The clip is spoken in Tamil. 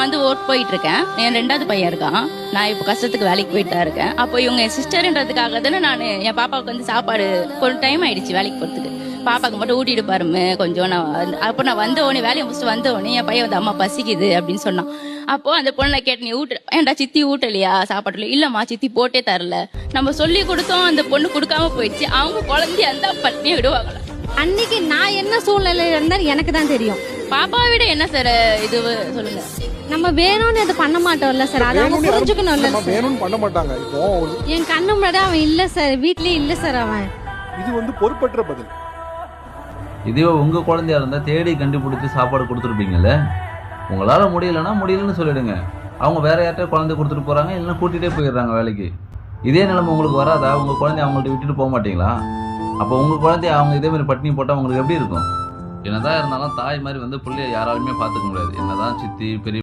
நான் வந்து ஒர்க் போயிட்டு இருக்கேன். என் 2வது பையன் இருக்கான். நான் இப்போ கஷ்டத்துக்கு வேலைக்கு போயிட்டு தான் இருக்கேன். அப்போ இவங்க என் சிஸ்டர்ன்றதுக்காக தானே நான் என் பாப்பாவுக்கு வந்து சாப்பாடு ஒரு டைம் ஆயிடுச்சு வேலைக்கு போகிறதுக்கு. பாப்பாவுக்கு மட்டும் ஊட்டிட்டு பாருமே கொஞ்சம். நான் வந்த உடனே வேலையை முடிச்சுட்டு வந்த உடனே என் பையன் வந்து அம்மா பசிக்குது அப்படின்னு சொன்னான். அப்போ அந்த பொண்ணை கேட்டு, நீ ஏன்டா சித்தி ஊட்டலையா சாப்பாட்டுல? இல்லம்மா சித்தி போட்டே தரல. நம்ம சொல்லி கொடுத்தோம், அந்த பொண்ணு கொடுக்காம போயிடுச்சு. அவங்க குழந்தைய அந்த பட்டினியை விடுவாங்களா? அன்னைக்கு நான் என்ன சூழ்நிலையில இருந்தாலும் எனக்கு தான் தெரியும். பாப்பாவை விட என்ன சார் இது சொல்லுங்க. நம்ம வேணும்னு அது பண்ண மாட்டோம்ல சார், அதை அவங்க புரிஞ்சுக்கணும்ல சார். வேணும்னு பண்ண மாட்டாங்க. இப்போ என் கண்ணு முன்னாடி அவன் இல்ல சார், வீட்லயே இல்ல சார் அவன். இது வந்து பொறுப்பற்ற பதில். இதுவே உங்க குழந்தையா இருந்தா தேடி கண்டுபிடிச்சு சாப்பாடு கொடுத்துருப்பீங்கல்ல. உங்களால முடியலன்னு சொல்லிடுங்க. அவங்க வேற யார்கிட்ட குழந்தை கொடுத்துட்டு போறாங்க, இல்லைன்னா கூட்டிகிட்டே போயிடுறாங்க வேலைக்கு. இதே நிலைமை உங்களுக்கு வராதா? உங்க குழந்தைய அவங்கள்ட்ட விட்டுட்டு போக மாட்டீங்களா? அப்போ உங்க குழந்தைய அவங்க இதே மாதிரி பட்டினி போட்டா உங்களுக்கு எப்படி இருக்கும்? என்னதான் இருந்தாலும் தாய் மாதிரி வந்து பிள்ளைய யாராலுமே பார்த்துக்க முடியாது. என்னதான் சித்தி பெரிய